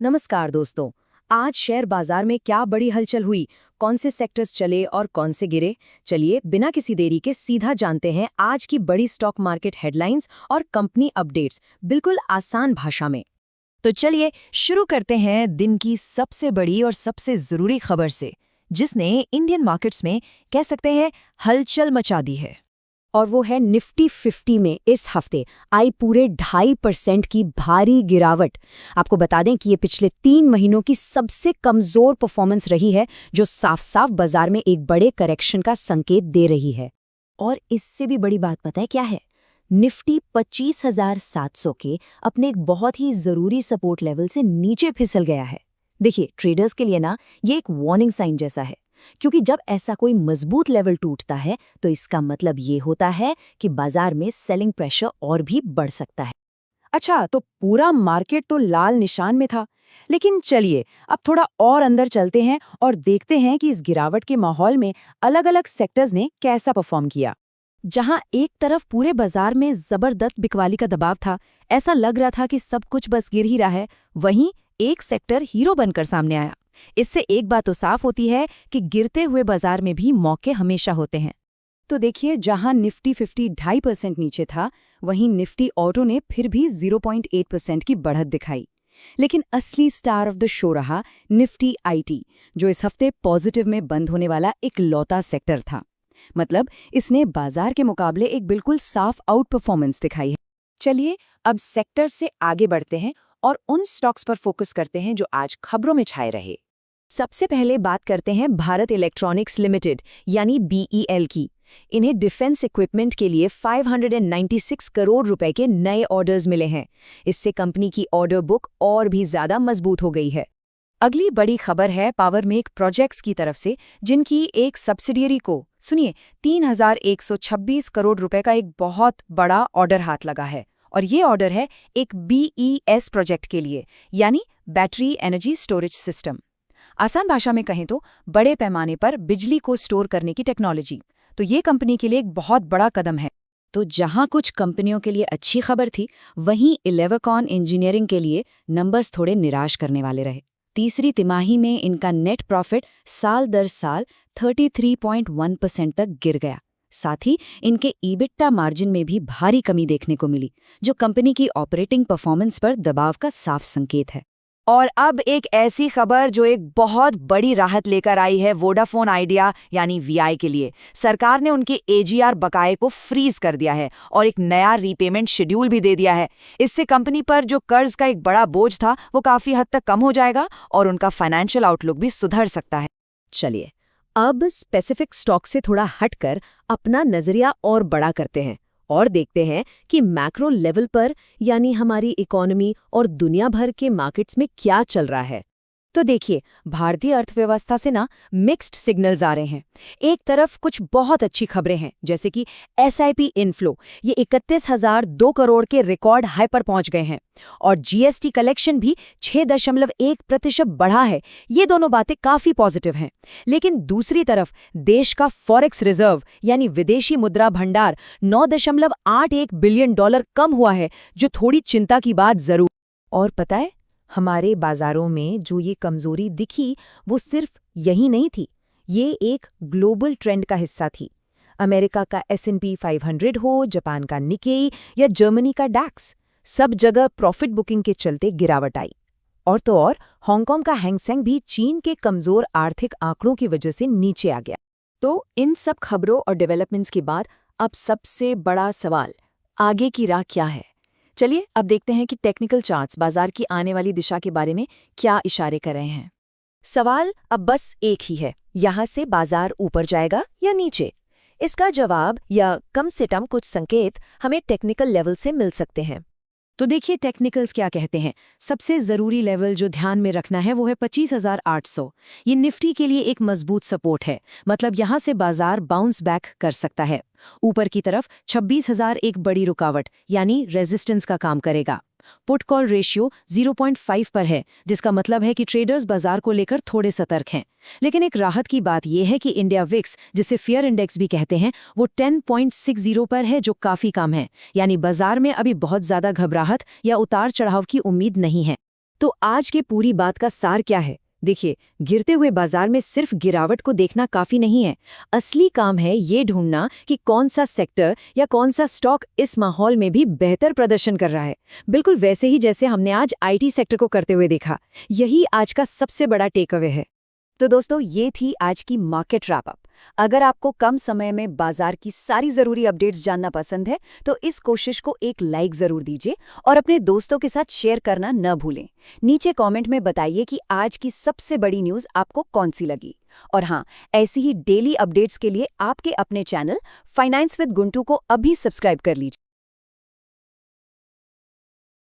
नमस्कार दोस्तों। आज शेयर बाजार में क्या बड़ी हलचल हुई, कौन से सेक्टर्स चले और कौन से गिरे। चलिए बिना किसी देरी के सीधा जानते हैं आज की बड़ी स्टॉक मार्केट हेडलाइंस और कंपनी अपडेट्स बिल्कुल आसान भाषा में। तो चलिए शुरू करते हैं दिन की सबसे बड़ी और सबसे जरूरी खबर से, जिसने इंडियन मार्केट्स में कह सकते हैं हलचल मचा दी है। और वो है निफ्टी 50 में इस हफ्ते आई पूरे 2.5% की भारी गिरावट। आपको बता दें कि ये पिछले 3 महीनों की सबसे कमजोर परफॉर्मेंस रही है, जो साफ साफ बाजार में एक बड़े करेक्शन का संकेत दे रही है। और इससे भी बड़ी बात पता है क्या है? निफ्टी 25,700 के अपने एक बहुत ही जरूरी सपोर्ट लेवल से नीचे फिसल गया है। देखिए, ट्रेडर्स के लिए ना ये एक वार्निंग साइन जैसा है, क्योंकि जब ऐसा कोई मजबूत लेवल टूटता है तो इसका मतलब ये होता है कि बाजार में सेलिंग प्रेशर और भी बढ़ सकता है। अच्छा, तो पूरा मार्केट तो लाल निशान में था, लेकिन चलिए अब थोड़ा और अंदर चलते हैं और देखते हैं कि इस गिरावट के माहौल में अलग-अलग सेक्टर्स ने कैसा परफॉर्म किया। जहां एक तरफ पूरे बाजार में जबरदस्त बिकवाली का दबाव था, ऐसा लग रहा था कि सब कुछ बस गिर ही रहा है, वहीं एक सेक्टर हीरो बनकर सामने आया। इससे एक बात तो साफ होती है कि गिरते हुए बाजार में भी मौके हमेशा होते हैं। तो देखिए, जहां निफ्टी 50 2.5% नीचे था, वहीं निफ्टी ऑटो ने फिर भी 0.8% की बढ़त दिखाई। लेकिन असली स्टार ऑफ द शो रहा निफ्टी आईटी, जो इस हफ्ते पॉजिटिव में बंद होने वाला एक लौता सेक्टर था। मतलब इसने बाजार के मुकाबले एक बिल्कुल साफ आउट परफॉर्मेंस दिखाई है। चलिए अब सेक्टर से आगे बढ़ते हैं और उन स्टॉक्स पर फोकस करते हैं जो आज खबरों में छाए रहे। सबसे पहले बात करते हैं भारत इलेक्ट्रॉनिक्स लिमिटेड यानी बीईएल की। इन्हें डिफेंस इक्विपमेंट के लिए 596 करोड़ रुपए के नए ऑर्डर्स मिले हैं। इससे कंपनी की ऑर्डर बुक और भी ज्यादा मजबूत हो गई है। अगली बड़ी खबर है पावर मेक प्रोजेक्ट्स की तरफ से, जिनकी एक सब्सिडियरी को सुनिए 3,126 करोड़ रुपए का एक बहुत बड़ा ऑर्डर हाथ लगा है। और ये ऑर्डर है एक बीईएस प्रोजेक्ट के लिए, यानी बैटरी एनर्जी स्टोरेज सिस्टम। आसान भाषा में कहें तो बड़े पैमाने पर बिजली को स्टोर करने की टेक्नोलॉजी। तो ये कंपनी के लिए एक बहुत बड़ा कदम है। तो जहां कुछ कंपनियों के लिए अच्छी खबर थी, वहीं इलेवकॉन इंजीनियरिंग के लिए नंबर्स थोड़े निराश करने वाले रहे। तीसरी तिमाही में इनका नेट प्रॉफिट साल दर साल 33.1% तक गिर गया। साथ ही इनके ईबिट्टा मार्जिन में भी भारी कमी देखने को मिली, जो कंपनी की ऑपरेटिंग परफॉर्मेंस पर दबाव का साफ संकेत है। और अब एक ऐसी खबर जो एक बहुत बड़ी राहत लेकर आई है वोडाफोन आइडिया यानी वीआई के लिए। सरकार ने उनके एजीआर बकाये को फ्रीज कर दिया है और एक नया रीपेमेंट शेड्यूल भी दे दिया है। इससे कंपनी पर जो कर्ज का एक बड़ा बोझ था वो काफी हद तक कम हो जाएगा और उनका फाइनेंशियल आउटलुक भी सुधर सकता है। चलिए अब स्पेसिफिक स्टॉक से थोड़ा हटकर अपना नजरिया और बड़ा करते हैं और देखते हैं कि मैक्रो लेवल पर, यानी हमारी इकोनॉमी और दुनिया भर के मार्केट्स में क्या चल रहा है। तो देखिए, भारतीय अर्थव्यवस्था से ना मिक्स्ड सिग्नल्स आ रहे हैं। एक तरफ कुछ बहुत अच्छी खबरें हैं, जैसे कि एसआईपी इनफ्लो ये 31,002 करोड़ के रिकॉर्ड हाई पर पहुंच गए हैं और जीएसटी कलेक्शन भी 6.1% बढ़ा है। ये दोनों बातें काफी पॉजिटिव हैं। लेकिन दूसरी तरफ देश का फॉरेक्स रिजर्व यानी विदेशी मुद्रा भंडार $9.81 बिलियन कम हुआ है, जो थोड़ी चिंता की बात जरूर। और पता है, हमारे बाजारों में जो ये कमजोरी दिखी वो सिर्फ यही नहीं थी, ये एक ग्लोबल ट्रेंड का हिस्सा थी। अमेरिका का S&P 500 हो, जापान का निकेई या जर्मनी का डैक्स, सब जगह प्रॉफिट बुकिंग के चलते गिरावट आई। और तो और हांगकांग का हैंगसेंग भी चीन के कमजोर आर्थिक आंकड़ों की वजह से नीचे आ गया। तो इन सब खबरों और डेवलपमेंट्स के बाद अब सबसे बड़ा सवाल, आगे की राह क्या है? चलिए अब देखते हैं कि टेक्निकल चार्ट्स बाजार की आने वाली दिशा के बारे में क्या इशारे कर रहे हैं। सवाल अब बस एक ही है, यहाँ से बाजार ऊपर जाएगा या नीचे? इसका जवाब या कम से कम कुछ संकेत हमें टेक्निकल लेवल से मिल सकते हैं। तो देखिए टेक्निकल्स क्या कहते हैं। सबसे जरूरी लेवल जो ध्यान में रखना है वो है 25,800। ये निफ्टी के लिए एक मजबूत सपोर्ट है, मतलब यहाँ से बाजार बाउंस बैक कर सकता है। ऊपर की तरफ 26,000 एक बड़ी रुकावट यानी रेजिस्टेंस का काम करेगा। पुट कॉल रेशियो 0.5 पर है, जिसका मतलब है कि ट्रेडर्स बाजार को लेकर थोड़े सतर्क हैं। लेकिन एक राहत की बात यह है कि इंडिया विक्स, जिसे फियर इंडेक्स भी कहते हैं, वो 10.60 पर है, जो काफी कम है। यानी बाजार में अभी बहुत ज्यादा घबराहट या उतार चढ़ाव की उम्मीद नहीं है। तो आज के पूरी बात का सार क्या है? देखिए, गिरते हुए बाजार में सिर्फ गिरावट को देखना काफी नहीं है। असली काम है ये ढूंढना कि कौन सा सेक्टर या कौन सा स्टॉक इस माहौल में भी बेहतर प्रदर्शन कर रहा है। बिल्कुल वैसे ही जैसे हमने आज आईटी सेक्टर को करते हुए देखा। यही आज का सबसे बड़ा टेक अवे है। तो दोस्तों, ये थी आज की मार्केट रैप अप। अगर आपको कम समय में बाजार की सारी जरूरी अपडेट्स जानना पसंद है तो इस कोशिश को एक लाइक जरूर दीजिए और अपने दोस्तों के साथ शेयर करना न भूलें। नीचे कमेंट में बताइए कि आज की सबसे बड़ी न्यूज़ आपको कौन सी लगी। और हाँ, ऐसी ही डेली अपडेट्स के लिए आपके अपने चैनल फाइनेंस विद गुंटू को अभी सब्सक्राइब कर लीजिए।